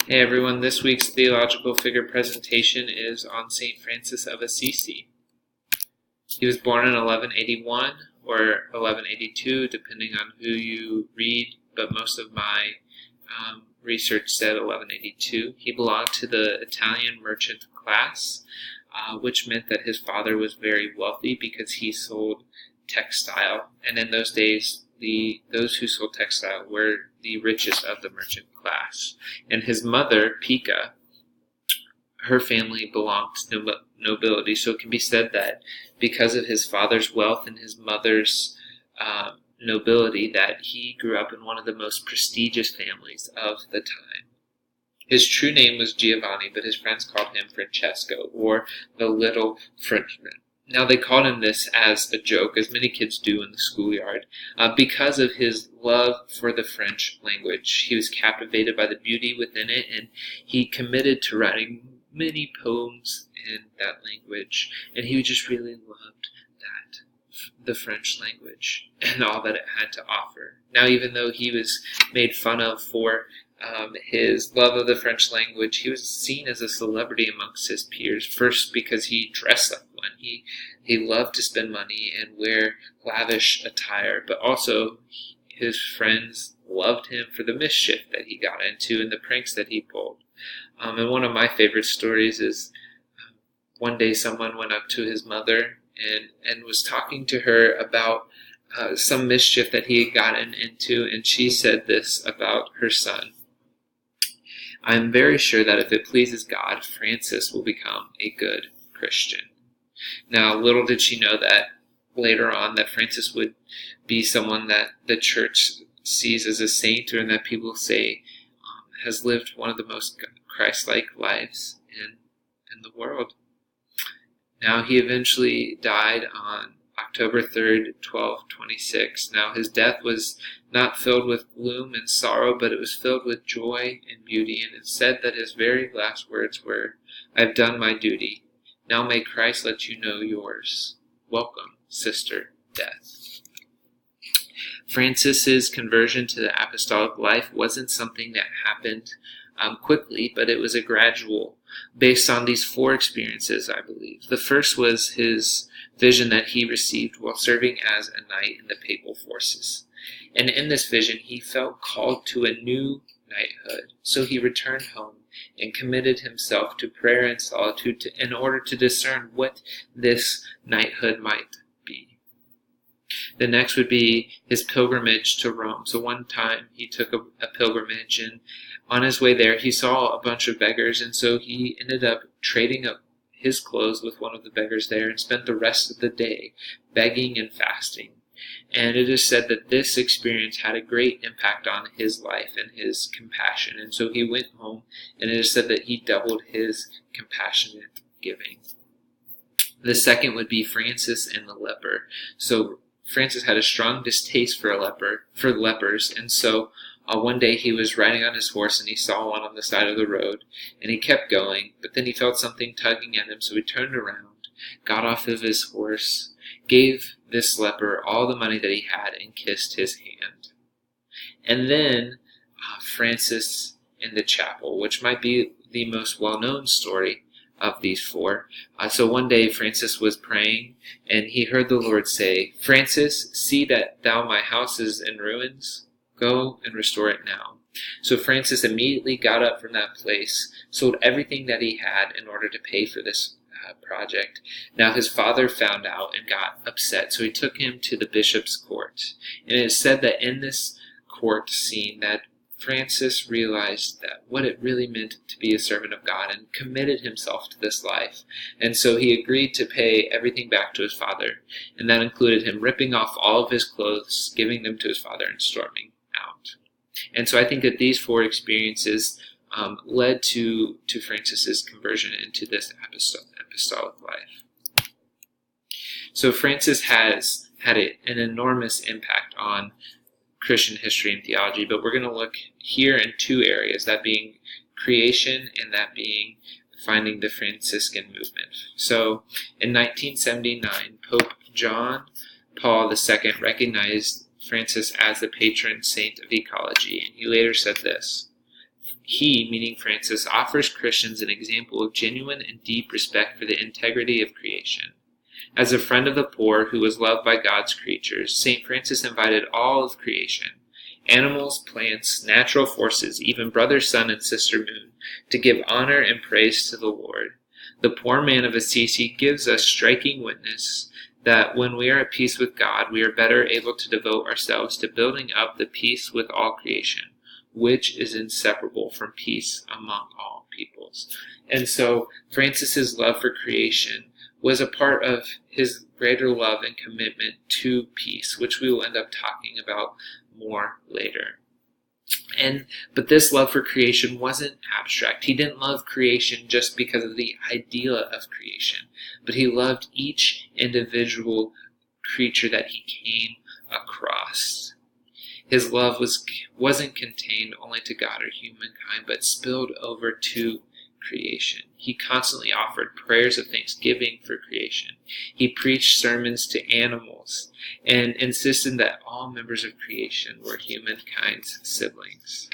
Hey everyone, this week's theological figure presentation is on St. Francis of Assisi. He was born in 1181 or 1182, depending on who you read, but most of my research said 1182. He belonged to the Italian merchant class, which meant that his father was very wealthy because he sold textile, and in those days those who sold textile were the richest of the merchant class. And his mother, Pica, her family belonged to nobility, so it can be said that because of his father's wealth and his mother's nobility, that he grew up in one of the most prestigious families of the time. His true name was Giovanni, but his friends called him Francesco, or the Little Frenchman. Now, they called him this as a joke, as many kids do in the schoolyard, because of his love for the French language. He was captivated by the beauty within it, and he committed to writing many poems in that language, and he just really loved the French language and all that it had to offer. Now, even though he was made fun of for his love of the French language, he was seen as a celebrity amongst his peers. First, because he dressed like one. He loved to spend money and wear lavish attire, but also his friends loved him for the mischief that he got into and the pranks that he pulled. And one of my favorite stories is one day someone went up to his mother and was talking to her about some mischief that he had gotten into, and she said this about her son: "I am very sure that if it pleases God, Francis will become a good Christian." Now, little did she know that later on that Francis would be someone that the church sees as a saint, or that people say has lived one of the most Christ-like lives in the world. Now, he eventually died on October 3rd, 1226. Now, his death was not filled with gloom and sorrow, but it was filled with joy and beauty. And it said that his very last words were, "I have done my duty. Now may Christ let you know yours. Welcome, Sister Death." Francis's conversion to the apostolic life wasn't something that happened quickly, but it was a gradual, based on these four experiences, I believe. The first was his vision that he received while serving as a knight in the papal forces. And in this vision, he felt called to a new knighthood. So he returned home and committed himself to prayer and solitude in order to discern what this knighthood might be. The next would be his pilgrimage to Rome. So one time he took a pilgrimage, and on his way there he saw a bunch of beggars, and so he ended up trading up his clothes with one of the beggars there and spent the rest of the day begging and fasting. And it is said that this experience had a great impact on his life and his compassion. And so he went home, and it is said that he doubled his compassionate giving. The second would be Francis and the leper. So Francis had a strong distaste for lepers, and so one day he was riding on his horse and he saw one on the side of the road, and he kept going, but then he felt something tugging at him, so he turned around, got off of his horse, gave this leper all the money that he had, and kissed his hand. And then Francis in the chapel, which might be the most well-known story of these four. So one day Francis was praying, and he heard the Lord say, "Francis, see that my house is in ruins. Go and restore it now." So Francis immediately got up from that place, sold everything that he had in order to pay for this project. Now his father found out and got upset, so he took him to the bishop's court. And it is said that in this court scene that Francis realized that what it really meant to be a servant of God and committed himself to this life. And so he agreed to pay everything back to his father, and that included him ripping off all of his clothes, giving them to his father, and storming out. And so I think that these four experiences led to Francis's conversion into this apostolic life. So Francis has had an enormous impact on Christian history and theology, but we're going to look here in two areas, that being creation and that being finding the Franciscan movement. So in 1979, Pope John Paul II recognized Francis as the patron saint of ecology, and he later said this: he, meaning Francis, offers Christians an example of genuine and deep respect for the integrity of creation. As a friend of the poor who was loved by God's creatures, St. Francis invited all of creation, animals, plants, natural forces, even brother, sun, and sister moon, to give honor and praise to the Lord. The poor man of Assisi gives us striking witness that when we are at peace with God, we are better able to devote ourselves to building up the peace with all creation, which is inseparable from peace among all peoples. And so Francis's love for creation was a part of his greater love and commitment to peace, which we will end up talking about more later. But this love for creation wasn't abstract. He didn't love creation just because of the idea of creation, but he loved each individual creature that he came across. His love wasn't contained only to God or humankind, but spilled over to creation. He constantly offered prayers of thanksgiving for creation. He preached sermons to animals and insisted that all members of creation were humankind's siblings.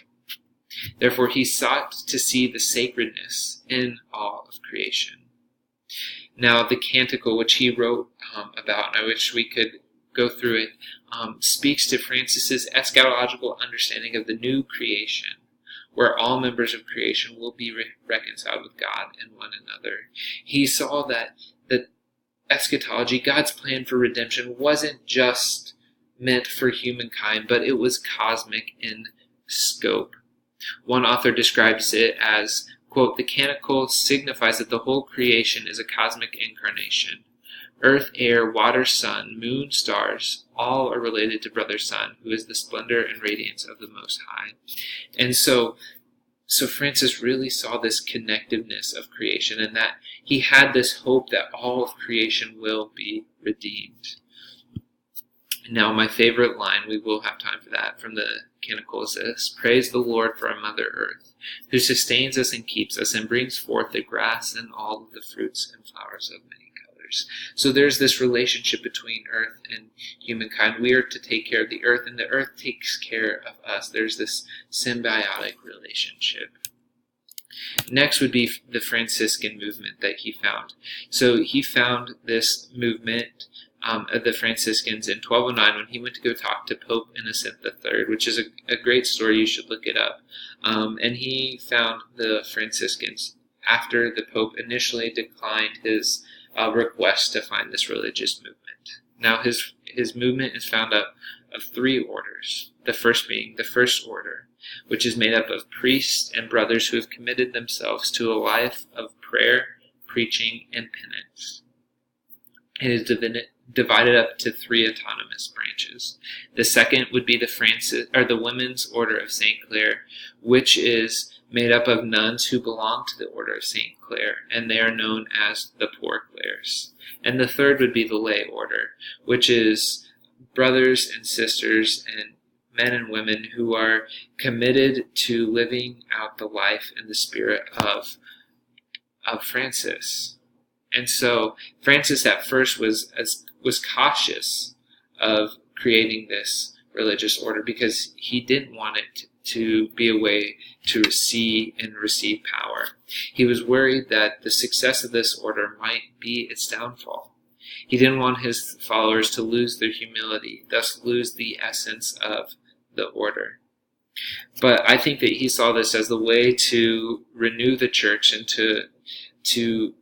Therefore, he sought to see the sacredness in all of creation. Now, the canticle which he wrote about, and I wish we could go through it, speaks to Francis's eschatological understanding of the new creation, where all members of creation will be reconciled with God and one another. He saw that the eschatology, God's plan for redemption, wasn't just meant for humankind, but it was cosmic in scope. One author describes it as, quote, "The canticle signifies that the whole creation is a cosmic incarnation. Earth, air, water, sun, moon, stars, all are related to brother sun, who is the splendor and radiance of the Most High." And so Francis really saw this connectiveness of creation, and that he had this hope that all of creation will be redeemed. Now, my favorite line, we will have time for that, from the canticle is this: "Praise the Lord for our Mother Earth, who sustains us and keeps us, and brings forth the grass and all of the fruits and flowers of many colors." So there's this relationship between earth and humankind. We are to take care of the earth, and the earth takes care of us. There's this symbiotic relationship. Next would be the Franciscan movement that he found. So he found this movement of the Franciscans in 1209 when he went to go talk to Pope Innocent III, which is a great story. You should look it up. And he found the Franciscans after the Pope initially declined his request to find this religious movement. Now his movement is found up of three orders, the first being the First Order, which is made up of priests and brothers who have committed themselves to a life of prayer, preaching, and penance. It is divided up to three autonomous branches. The second would be the Women's Order of St. Clare, which is made up of nuns who belong to the Order of St. Clare, and they are known as the Poor Clares. And the third would be the Lay Order, which is brothers and sisters and men and women who are committed to living out the life and the spirit of Francis. And so Francis at first was cautious of creating this religious order because he didn't want it to be a way to see and receive power. He was worried that the success of this order might be its downfall. He didn't want his followers to lose their humility, thus lose the essence of the order. But I think that he saw this as the way to renew the church and to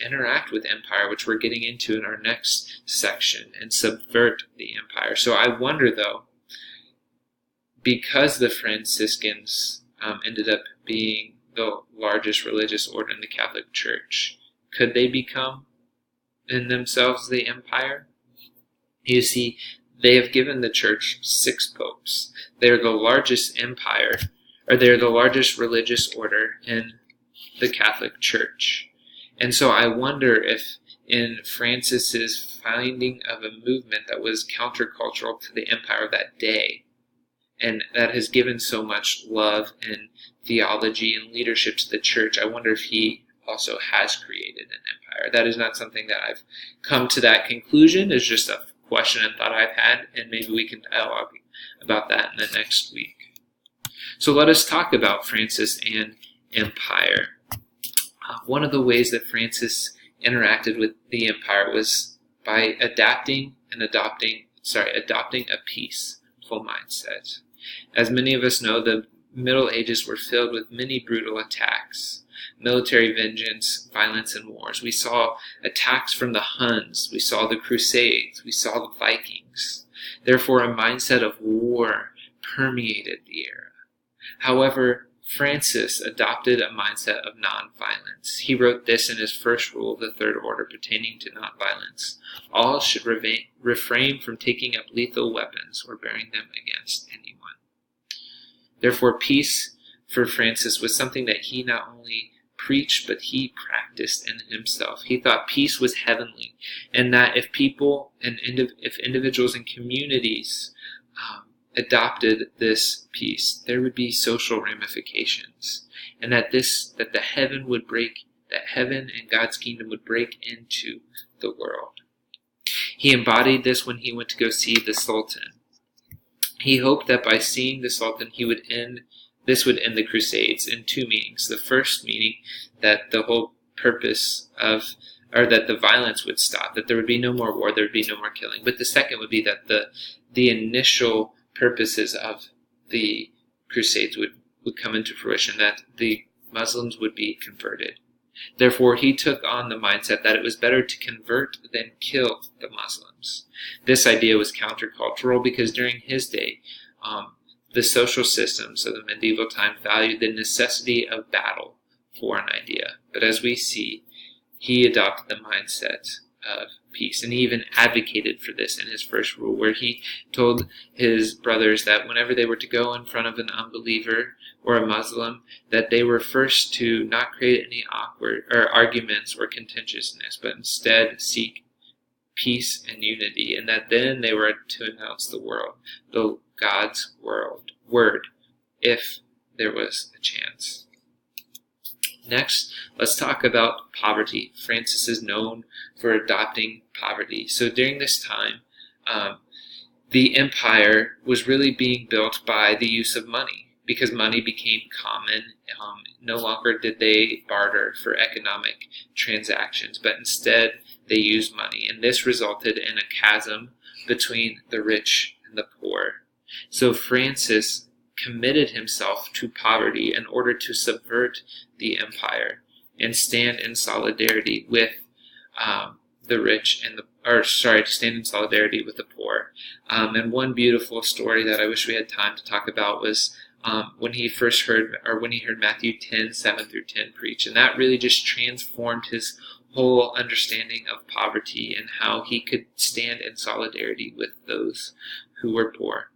interact with empire, which we're getting into in our next section, and subvert the empire. So I wonder, though, because the Franciscans ended up being the largest religious order in the Catholic Church, could they become in themselves the empire? You see, they have given the church 6 popes. They are the largest empire, or they are the largest religious order in the Catholic Church. And so I wonder if in Francis's finding of a movement that was countercultural to the empire of that day, and that has given so much love and theology and leadership to the church, I wonder if he also has created an empire. That is not something that I've come to that conclusion. It's just a question and thought I've had, and maybe we can dialogue about that in the next week. So let us talk about Francis and empire. One of the ways that Francis interacted with the empire was by adopting a peaceful mindset. As many of us know, the Middle Ages were filled with many brutal attacks, military vengeance, violence, and wars. We saw attacks from the Huns, we saw the Crusades, we saw the Vikings. Therefore, a mindset of war permeated the era. However, Francis adopted a mindset of nonviolence. He wrote this in his first rule of the Third Order pertaining to nonviolence. All should refrain from taking up lethal weapons or bearing them against anyone. Therefore, peace for Francis was something that he not only preached, but he practiced in himself. He thought peace was heavenly, and that if people and if individuals and communities adopted this peace, there would be social ramifications, and that heaven and God's kingdom would break into the world. He embodied this when he went to go see the Sultan. He hoped that by seeing the Sultan, this would end the Crusades in two meanings. The first meaning that the whole purpose that the violence would stop, that there would be no more war, there would be no more killing. But the second would be that the initial purposes of the Crusades would come into fruition, that the Muslims would be converted. Therefore, he took on the mindset that it was better to convert than kill the Muslims. This idea was countercultural because during his day, the social systems of the medieval time valued the necessity of battle for an idea. But as we see, he adopted the mindset of peace, and he even advocated for this in his first rule, where he told his brothers that whenever they were to go in front of an unbeliever or a Muslim, that they were first to not create any awkward or arguments or contentiousness, but instead seek peace and unity, and that then they were to announce the God's word, if there was a chance. Next, let's talk about poverty. Francis is known for adopting poverty. So during this time, the empire was really being built by the use of money, because money became common. No longer did they barter for economic transactions, but instead they used money. And this resulted in a chasm between the rich and the poor. So Francis committed himself to poverty in order to subvert the empire and stand in solidarity with the rich and stand in solidarity with the poor. And one beautiful story that I wish we had time to talk about was when he heard Matthew 10:7-10 preach, and that really just transformed his whole understanding of poverty and how he could stand in solidarity with those who were poor.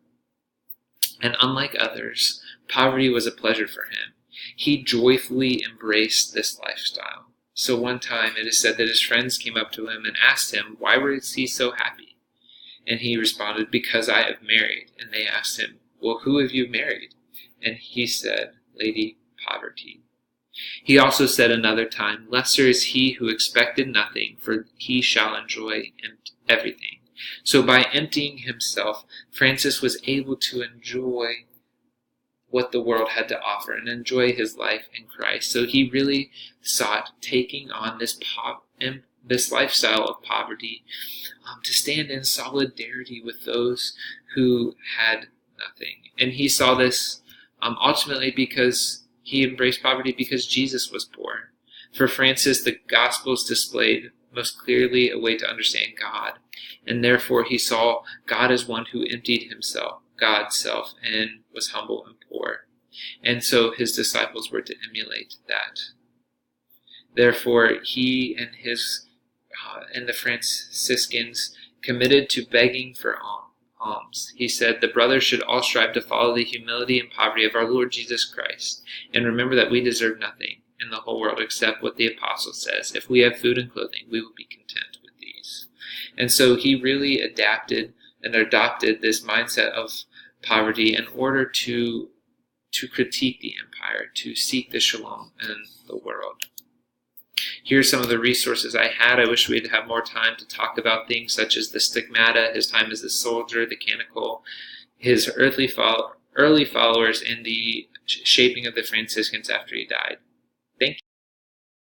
And unlike others, poverty was a pleasure for him. He joyfully embraced this lifestyle. So one time it is said that his friends came up to him and asked him, why was he so happy? And he responded, because I have married. And they asked him, well, who have you married? And he said, Lady Poverty. He also said another time, lesser is he who expected nothing, for he shall enjoy everything. So by emptying himself, Francis was able to enjoy what the world had to offer and enjoy his life in Christ. So he really sought taking on this lifestyle of poverty to stand in solidarity with those who had nothing. And he saw this ultimately because he embraced poverty because Jesus was poor. For Francis, the Gospels displayed most clearly a way to understand God, and therefore he saw God as one who emptied himself, God's self, and was humble and poor. And so his disciples were to emulate that. Therefore, he and the Franciscans committed to begging for alms. He said, the brothers should all strive to follow the humility and poverty of our Lord Jesus Christ, and remember that we deserve nothing in the whole world except what the apostle says. If we have food and clothing, we will be content with these. And so he really adapted and adopted this mindset of poverty in order to critique the empire, to seek the shalom in the world. Here's some of the resources I had. I wish we'd have more time to talk about things such as the stigmata, his time as a soldier, the canonical, his early followers in the shaping of the Franciscans after he died.